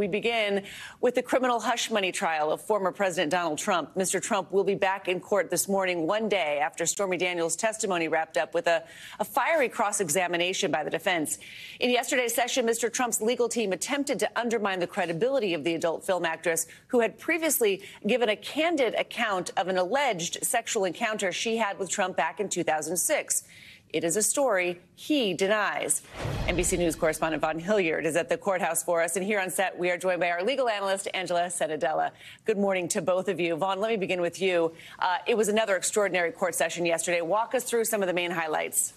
We begin with the criminal hush money trial of former President Donald Trump. Mr. Trump will be back in court this morning, one day after Stormy Daniels' testimony wrapped up with a fiery cross-examination by the defense. In yesterday's session, Mr. Trump's legal team attempted to undermine the credibility of the adult film actress, who had previously given a candid account of an alleged sexual encounter she had with Trump back in 2006. It is a story he denies. NBC News correspondent Vaughn Hilliard is at the courthouse for us. And here on set, we are joined by our legal analyst, Angela Senadella. Good morning to both of you. Vaughn, let me begin with you. It was another extraordinary court session yesterday. Walk us through some of the main highlights.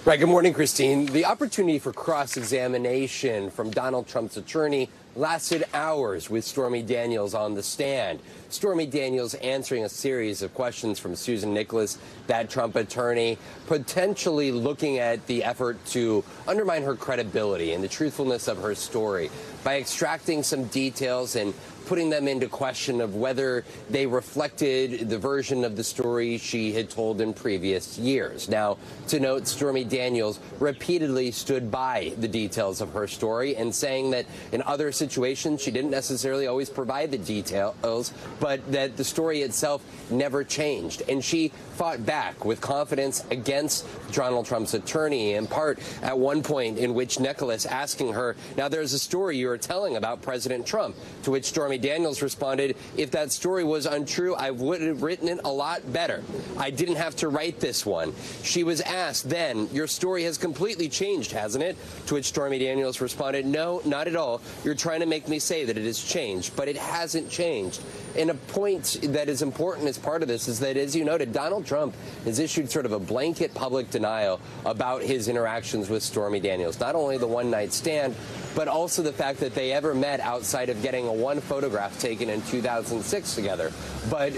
Right. Good morning, Christine. The opportunity for cross-examination from Donald Trump's attorney lasted hours with Stormy Daniels on the stand. Stormy Daniels answering a series of questions from Susan Nicholas, that Trump attorney, potentially looking at the effort to undermine her credibility and the truthfulness of her story by extracting some details and putting them into question of whether they reflected the version of the story she had told in previous years. Now, to note, Stormy Daniels repeatedly stood by the details of her story and saying that in other situations she didn't necessarily always provide the details, but that the story itself never changed. And she fought back with confidence against Donald Trump's attorney, in part at one point in which Nicholas asking her, now there's a story you were telling about President Trump, to which Stormy Daniels responded, if that story was untrue, I would have written it a lot better. I didn't have to write this one. She was asked then, your story has completely changed, hasn't it? To which Stormy Daniels responded, no, not at all. You're trying to make me say that it has changed, but it hasn't changed. And a point that is important as part of this is that, as you noted, Donald Trump has issued sort of a blanket public denial about his interactions with Stormy Daniels. Not only the one-night stand, but also the fact that they ever met outside of getting one photograph taken in 2006 together. But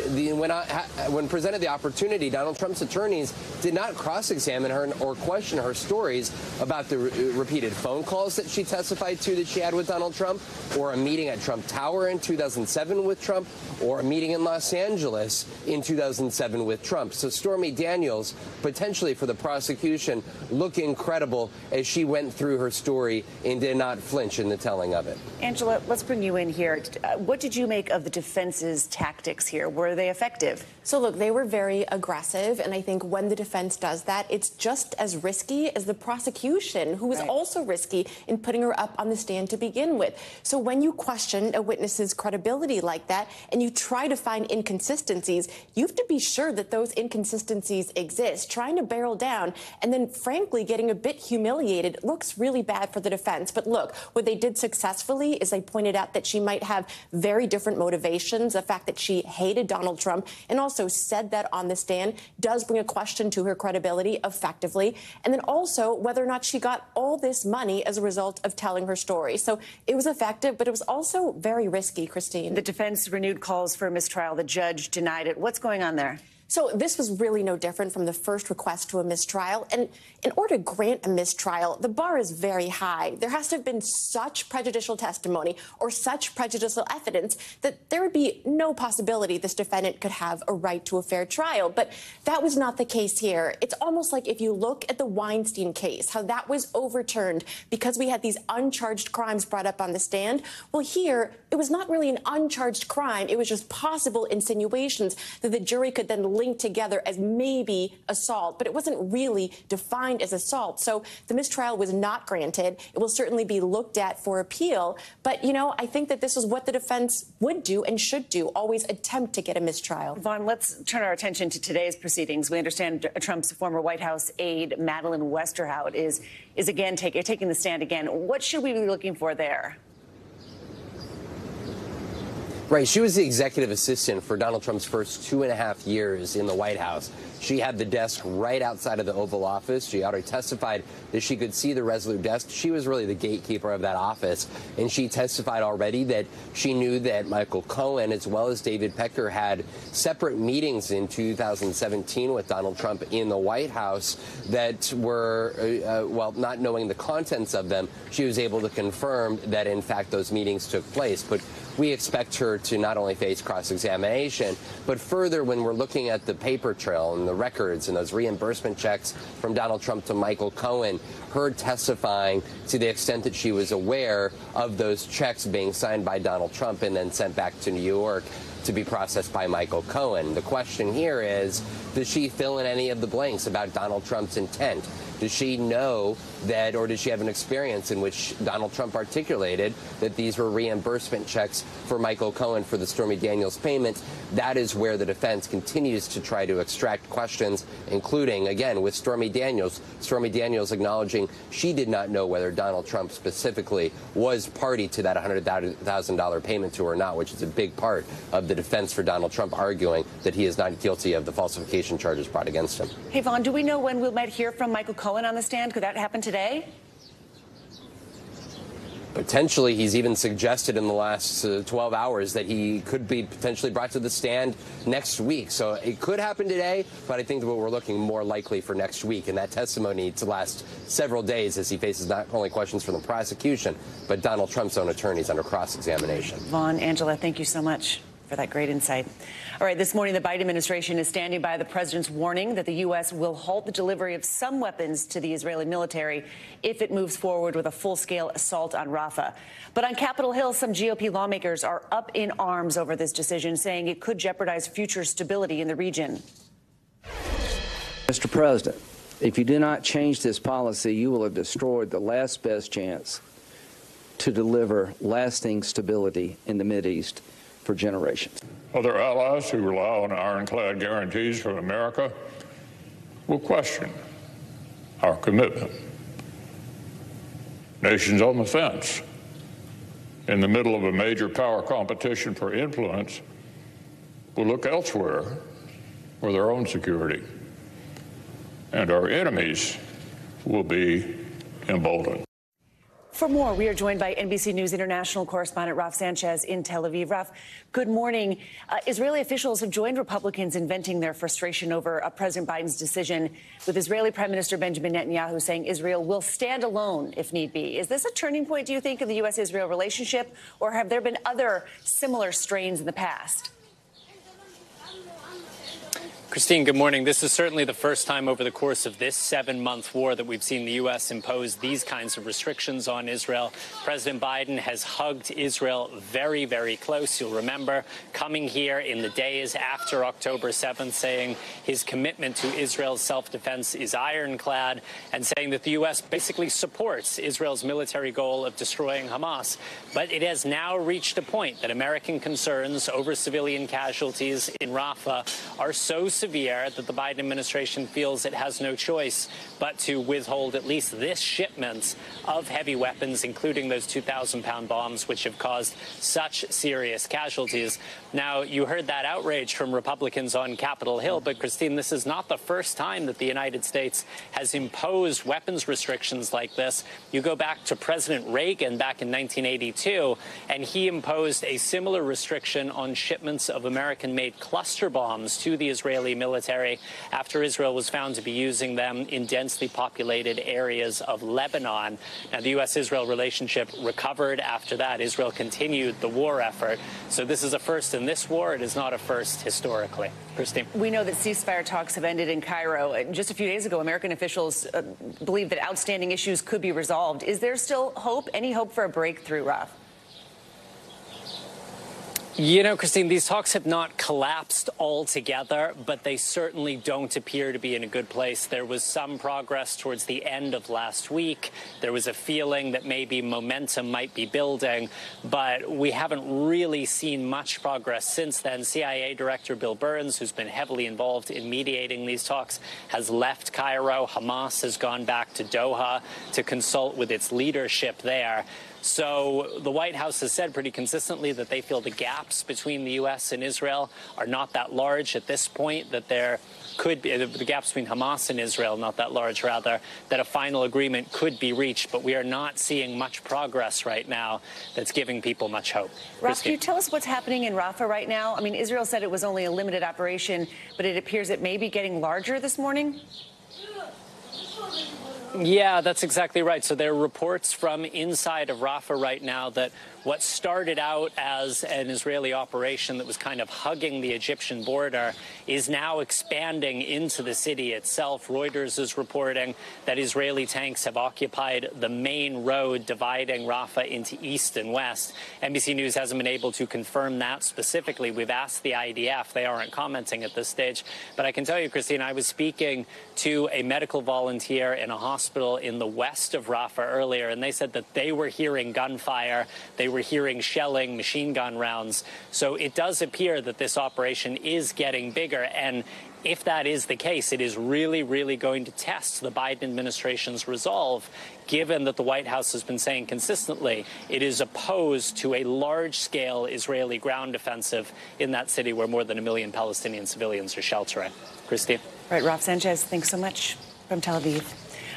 when presented the opportunity, Donald Trump's attorneys did not cross-examine her or question her stories about the repeated phone calls that she testified to that she had with Donald Trump, or a meeting at Trump Tower in 2007 with Trump, or a meeting in Los Angeles in 2007 with Trump. So Stormy Daniels, potentially for the prosecution, looking credible as she went through her story and did not flinch in the telling of it. Angela, let's bring you in here. What did you make of the defense's tactics here? Were they effective? So, look, they were very aggressive, and I think when the defense does that, it's just as risky as the prosecution, who was also risky in putting her up on the stand to begin with. So when you question a witness's credibility like that, and you try to find inconsistencies, you have to be sure that those inconsistencies exist. Trying to barrel down and then, frankly, getting a bit humiliated looks really bad for the defense. But look, what they did successfully is they pointed out that she might have very different motivations. The fact that she hated Donald Trump and also said that on the stand does bring a question to her credibility effectively. And then also whether or not she got all this money as a result of telling her story. So it was effective, but it was also very risky, Christine. The defense renewed calls for a mistrial. The judge denied it. What's going on there? So this was really no different from the first request to a mistrial. And in order to grant a mistrial, the bar is very high. There has to have been such prejudicial testimony or such prejudicial evidence that there would be no possibility this defendant could have a right to a fair trial. But that was not the case here. It's almost like if you look at the Weinstein case, how that was overturned because we had these uncharged crimes brought up on the stand. Well, here, it was not really an uncharged crime. It was just possible insinuations that the jury could then linked together as maybe assault, but it wasn't really defined as assault. So the mistrial was not granted. It will certainly be looked at for appeal. But, you know, I think that this is what the defense would do and should do, always attempt to get a mistrial. Vaughn, let's turn our attention to today's proceedings. We understand Trump's former White House aide, Madeleine Westerhout, is again taking the stand again. What should we be looking for there? Right. She was the executive assistant for Donald Trump's first 2.5 years in the White House. She had the desk right outside of the Oval Office. She already testified that she could see the Resolute desk. She was really the gatekeeper of that office. And she testified already that she knew that Michael Cohen, as well as David Pecker, had separate meetings in 2017 with Donald Trump in the White House that were, well, not knowing the contents of them, she was able to confirm that, in fact, those meetings took place. But we expect her to not only face cross-examination, but further, when we're looking at the paper trail and and the records and those reimbursement checks from Donald Trump to Michael Cohen, her testifying to the extent that she was aware of those checks being signed by Donald Trump and then sent back to New York to be processed by Michael Cohen. The question here is, does she fill in any of the blanks about Donald Trump's intent? Does she know that, or does she have an experience in which Donald Trump articulated that these were reimbursement checks for Michael Cohen for the Stormy Daniels payment? That is where the defense continues to try to extract questions, including, again, with Stormy Daniels acknowledging she did not know whether Donald Trump specifically was party to that $100,000 payment to her or not, which is a big part of the defense for Donald Trump arguing that he is not guilty of the falsification charges brought against him. Hey, Vaughn, do we know when we might hear from Michael Cohen on the stand? Could that happen today? Potentially, he's even suggested in the last 12 hours that he could be potentially brought to the stand next week. So it could happen today, but I think that we're looking more likely for next week, and that testimony to last several days as he faces not only questions from the prosecution, but Donald Trump's own attorneys under cross-examination. Vaughn, Angela, thank you so much for that great insight. All right, this morning, the Biden administration is standing by the president's warning that the U.S. will halt the delivery of some weapons to the Israeli military if it moves forward with a full-scale assault on Rafah. But on Capitol Hill, some GOP lawmakers are up in arms over this decision, saying it could jeopardize future stability in the region. Mr. President, if you do not change this policy, you will have destroyed the last best chance to deliver lasting stability in the Mideast for generations. Other allies who rely on ironclad guarantees from America will question our commitment. Nations on the fence, in the middle of a major power competition for influence, will look elsewhere for their own security, and our enemies will be emboldened. For more, we are joined by NBC News international correspondent Raf Sanchez in Tel Aviv. Raf, good morning. Israeli officials have joined Republicans in venting their frustration over President Biden's decision, with Israeli Prime Minister Benjamin Netanyahu saying Israel will stand alone if need be. Is this a turning point, do you think, of the U.S.-Israel relationship, or have there been other similar strains in the past? Christine, good morning. This is certainly the first time over the course of this 7-month war that we've seen the U.S. impose these kinds of restrictions on Israel. President Biden has hugged Israel very, very close. You'll remember coming here in the days after October 7th, saying his commitment to Israel's self-defense is ironclad, and saying that the U.S. basically supports Israel's military goal of destroying Hamas. But it has now reached a point that American concerns over civilian casualties in Rafah are so severe that the Biden administration feels it has no choice but to withhold at least this shipment of heavy weapons, including those 2,000-pound bombs, which have caused such serious casualties. Now, you heard that outrage from Republicans on Capitol Hill, but, Christine, this is not the first time that the United States has imposed weapons restrictions like this. You go back to President Reagan back in 1982, and he imposed a similar restriction on shipments of American-made cluster bombs to the Israeli military after Israel was found to be using them in densely populated areas of Lebanon. Now, the U.S.-Israel relationship recovered after that. Israel continued the war effort. So this is a first in this war. It is not a first historically. Christine. We know that ceasefire talks have ended in Cairo. Just a few days ago, American officials believe that outstanding issues could be resolved. Is there still hope, any hope for a breakthrough, Raf? You know, Christine, these talks have not collapsed altogether, but they certainly don't appear to be in a good place. There was some progress towards the end of last week. There was a feeling that maybe momentum might be building, but we haven't really seen much progress since then. CIA Director Bill Burns, who's been heavily involved in mediating these talks, has left Cairo. Hamas has gone back to Doha to consult with its leadership there. So the White House has said pretty consistently that they feel the gaps between the U.S. and Israel are not that large at this point, that there could be the gaps between Hamas and Israel, not that large, rather, that a final agreement could be reached. But we are not seeing much progress right now that's giving people much hope. Raf, can you tell us what's happening in Rafah right now? I mean, Israel said it was only a limited operation, but it appears it may be getting larger this morning. Yeah, that's exactly right. So there are reports from inside of Rafah right now that what started out as an Israeli operation that was kind of hugging the Egyptian border is now expanding into the city itself. Reuters is reporting that Israeli tanks have occupied the main road dividing Rafah into east and west. NBC News hasn't been able to confirm that specifically. We've asked the IDF. They aren't commenting at this stage. But I can tell you, Christine, I was speaking to a medical volunteer in a hospital in the west of Rafah earlier, and they said that they were hearing gunfire. They were hearing shelling, machine gun rounds. So it does appear that this operation is getting bigger. And if that is the case, it is really, really going to test the Biden administration's resolve, given that the White House has been saying consistently it is opposed to a large-scale Israeli ground offensive in that city where more than 1 million Palestinian civilians are sheltering. Christine? Right, Ralph Sanchez, thanks so much from Tel Aviv.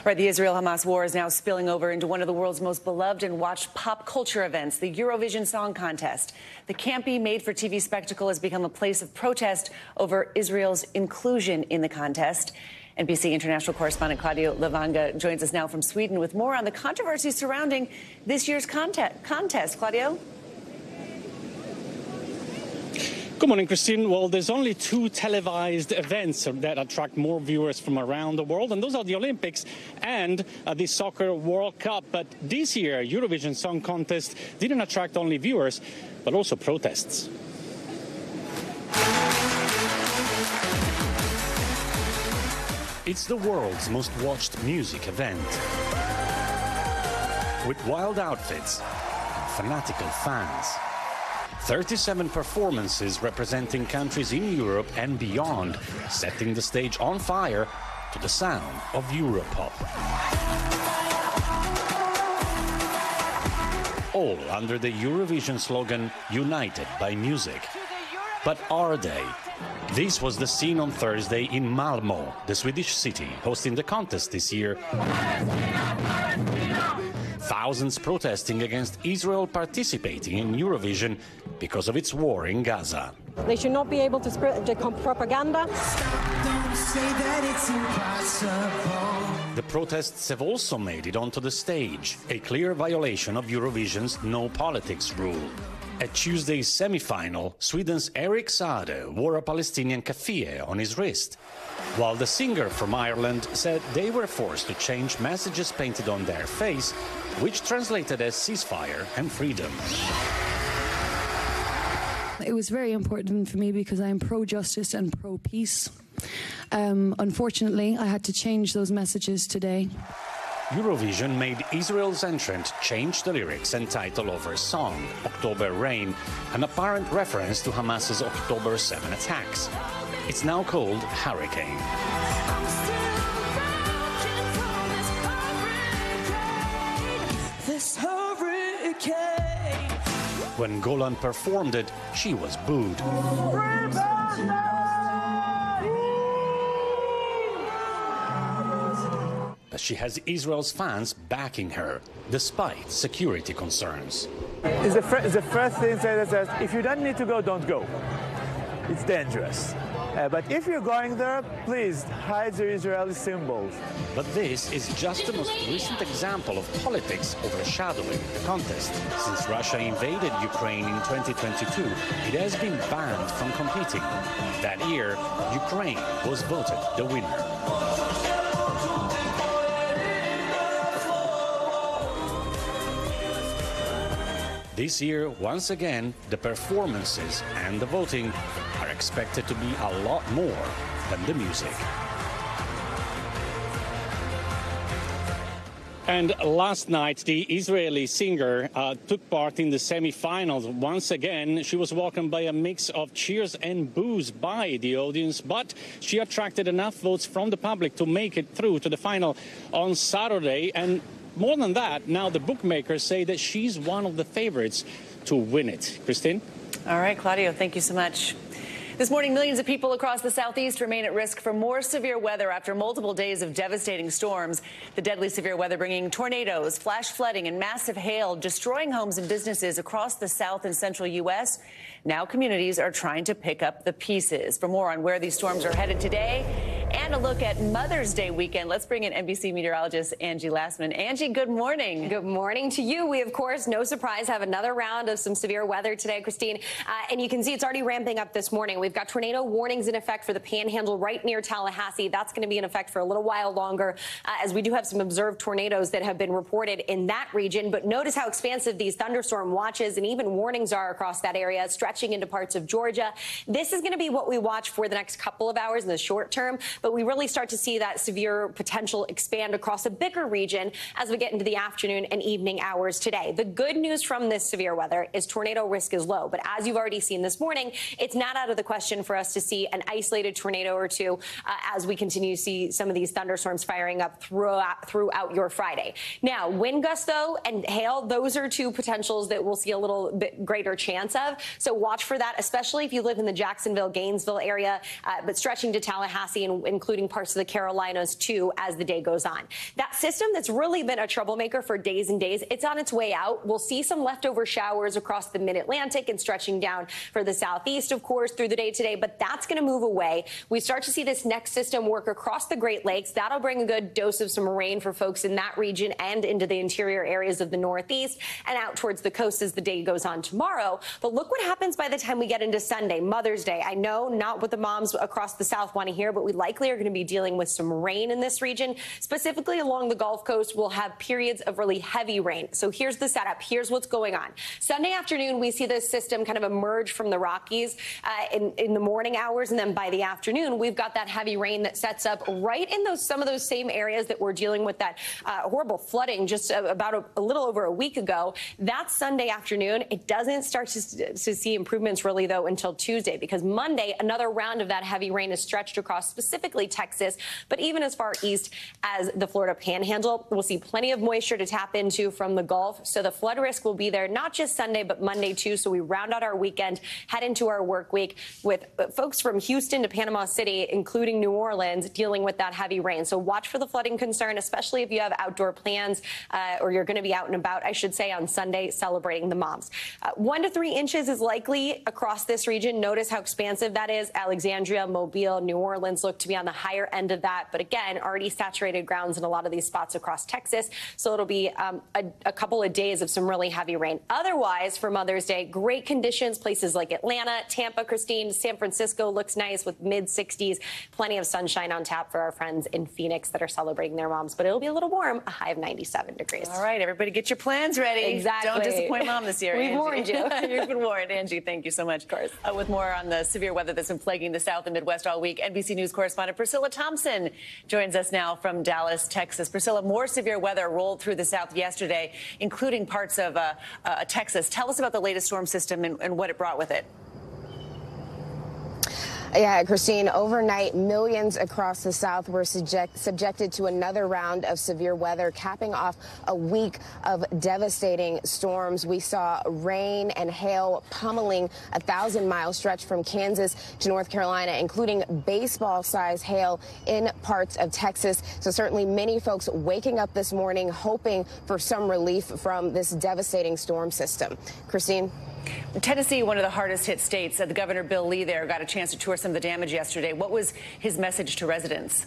Right, the Israel-Hamas war is now spilling over into one of the world's most beloved and watched pop culture events, the Eurovision Song Contest. The campy, made-for-TV spectacle has become a place of protest over Israel's inclusion in the contest. NBC international correspondent Claudio Lavanga joins us now from Sweden with more on the controversy surrounding this year's contest. Claudio? Good morning, Christine. Well, there's only 2 televised events that attract more viewers from around the world, and those are the Olympics and the Soccer World Cup. But this year, Eurovision Song Contest didn't attract only viewers, but also protests. It's the world's most watched music event. With wild outfits and fanatical fans. 37 performances representing countries in Europe and beyond, setting the stage on fire to the sound of Europop. All under the Eurovision slogan, United by Music. But are they? This was the scene on Thursday in Malmö, the Swedish city, hosting the contest this year. Thousands protesting against Israel participating in Eurovision because of its war in Gaza. They should not be able to spread the propaganda. The protests have also made it onto the stage, a clear violation of Eurovision's no politics rule. At Tuesday's semi-final, Sweden's Erik Saade wore a Palestinian keffiyeh on his wrist, while the singer from Ireland said they were forced to change messages painted on their face, which translated as ceasefire and freedom. It was very important for me because I'm pro-justice and pro-peace. Unfortunately, I had to change those messages today. Eurovision made Israel's entrant change the lyrics and title of her song, October Rain, an apparent reference to Hamas's October 7 attacks. It's now called Hurricane. When Golan performed it, she was booed. She has Israel's fans backing her, despite security concerns. It's the first thing that if you don't need to go, don't go. It's dangerous. But if you're going there, please hide the Israeli symbols. But this is just the most recent example of politics overshadowing the contest. Since Russia invaded Ukraine in 2022, it has been banned from competing. That year, Ukraine was voted the winner. This year, once again, the performances and the voting are expected to be a lot more than the music. And last night, the Israeli singer took part in the semi-finals. Once again, she was welcomed by a mix of cheers and boos by the audience, but she attracted enough votes from the public to make it through to the final on Saturday. And more than that, now the bookmakers say that she's one of the favorites to win it. Christine? All right, Claudio, thank you so much. This morning, millions of people across the southeast remain at risk for more severe weather after multiple days of devastating storms. The deadly severe weather bringing tornadoes, flash flooding, and massive hail, destroying homes and businesses across the south and central U.S. Now communities are trying to pick up the pieces. For more on where these storms are headed today And a look at Mother's Day weekend. Let's bring in NBC meteorologist Angie Lassman. Angie, good morning. Good morning to you. We, of course, no surprise, have another round of some severe weather today, Christine. And you can see it's already ramping up this morning. We've got tornado warnings in effect for the Panhandle right near Tallahassee. That's going to be in effect for a little while longer, as we do have some observed tornadoes that have been reported in that region. But notice how expansive these thunderstorm watches and even warnings are across that area, stretching into parts of Georgia. This is going to be what we watch for the next couple of hours in the short term, but we really start to see that severe potential expand across a bigger region as we get into the afternoon and evening hours today. The good news from this severe weather is tornado risk is low, but as you've already seen this morning, it's not out of the question for us to see an isolated tornado or two as we continue to see some of these thunderstorms firing up throughout your Friday. Now, wind gusts, though, and hail, those are two potentials that we'll see a little bit greater chance of. So watch for that, especially if you live in the Jacksonville, Gainesville area, but stretching to Tallahassee and including parts of the Carolinas, too, as the day goes on. That system that's really been a troublemaker for days and days, it's on its way out. We'll see some leftover showers across the mid-Atlantic and stretching down for the southeast, of course, through the day today, but that's going to move away. We start to see this next system work across the Great Lakes. That'll bring a good dose of some rain for folks in that region and into the interior areas of the Northeast and out towards the coast as the day goes on tomorrow. But look what happens by the time we get into Sunday, Mother's Day. I know not what the moms across the South want to hear, but we likely are going to be dealing with some rain in this region. Specifically along the Gulf Coast, we'll have periods of really heavy rain. So here's the setup. Here's what's going on. Sunday afternoon, we see this system kind of emerge from the Rockies in the morning hours. And then by the afternoon, we've got that heavy rain that sets up right in some of those same areas that we're dealing with that horrible flooding just about a little over a week ago. That's Sunday afternoon. It doesn't start to see improvements really, though, until Tuesday, because Monday, another round of that heavy rain is stretched across specifically Texas, but even as far east as the Florida Panhandle. We'll see plenty of moisture to tap into from the Gulf. So the flood risk will be there not just Sunday, but Monday, too. So we round out our weekend, head into our work week with folks from Houston to Panama City, including New Orleans, dealing with that heavy rain. So watch for the flooding concern, especially if you have outdoor plans or you're going to be out and about, I should say, on Sunday celebrating the moms. 1 to 3 inches is likely across this region. Notice how expansive that is. Alexandria, Mobile, New Orleans look to be on the higher end of that. But again, already saturated grounds in a lot of these spots across Texas. So it'll be a couple of days of some really heavy rain. Otherwise, for Mother's Day, great conditions. Places like Atlanta, Tampa, Christine, San Francisco looks nice with mid-60s. Plenty of sunshine on tap for our friends in Phoenix that are celebrating their moms. But it'll be a little warm, a high of 97 degrees. All right, everybody get your plans ready. Exactly. Don't disappoint mom this year, We warned you. You've been warned, Angie. Thank you so much. Of course. With more on the severe weather that's been plaguing the South and Midwest all week, NBC News correspondent Priscilla Thompson joins us now from Dallas, Texas. Priscilla, more severe weather rolled through the South yesterday, including parts of Texas. Tell us about the latest storm system and what it brought with it. Yeah, Christine, overnight, millions across the South were subjected to another round of severe weather, capping off a week of devastating storms. We saw rain and hail pummeling a 1,000-mile stretch from Kansas to North Carolina, including baseball-sized hail in parts of Texas. So certainly many folks waking up this morning hoping for some relief from this devastating storm system. Christine? Tennessee, one of the hardest hit states. The Governor Bill Lee there got a chance to tour some of the damage yesterday. What was his message to residents?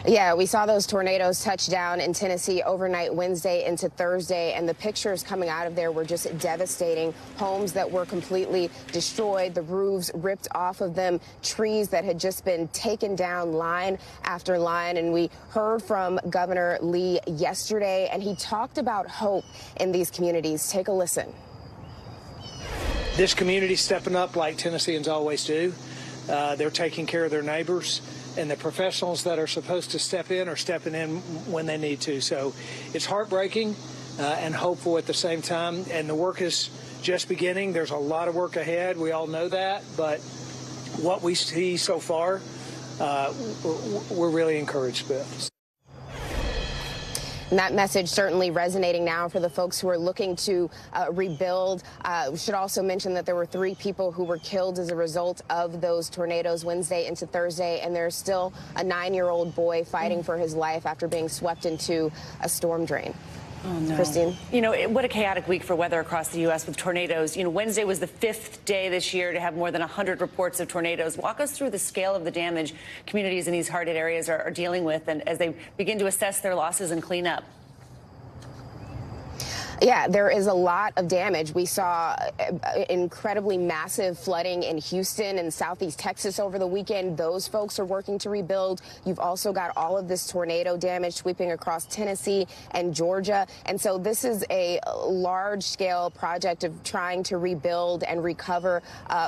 Yeah, we saw those tornadoes touch down in Tennessee overnight Wednesday into Thursday, and the pictures coming out of there were just devastating. Homes that were completely destroyed, the roofs ripped off of them, trees that had just been taken down line after line. And we heard from Governor Lee yesterday, and he talked about hope in these communities. Take a listen. This community stepping up like Tennesseans always do. They're taking care of their neighbors. And the professionals that are supposed to step in are stepping in when they need to. So it's heartbreaking and hopeful at the same time. And the work is just beginning. There's a lot of work ahead. We all know that. But what we see so far, we're really encouraged with. And that message certainly resonating now for the folks who are looking to rebuild. We should also mention that there were 3 people who were killed as a result of those tornadoes Wednesday into Thursday, and there's still a 9-year-old boy fighting for his life after being swept into a storm drain. Oh, no. Christine? You know, what a chaotic week for weather across the U.S. with tornadoes. You know, Wednesday was the 5th day this year to have more than 100 reports of tornadoes. Walk us through the scale of the damage communities in these hard-hit areas are dealing with, and as they begin to assess their losses and clean up. Yeah, there is a lot of damage. We saw incredibly massive flooding in Houston and southeast Texas over the weekend. Those folks are working to rebuild. You've also got all of this tornado damage sweeping across Tennessee and Georgia. And so this is a large-scale project of trying to rebuild and recover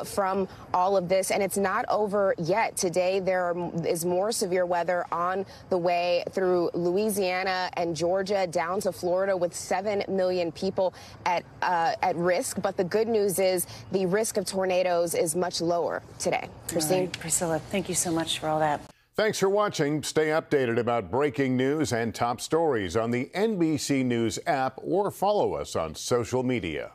from all of this. And it's not over yet. Today, there is more severe weather on the way through Louisiana and Georgia down to Florida, with 7 million people at risk. But the good news is the risk of tornadoes is much lower today. Christine? Right. Priscilla, thank you so much for all that. Thanks for watching. Stay updated about breaking news and top stories on the NBC News app or follow us on social media.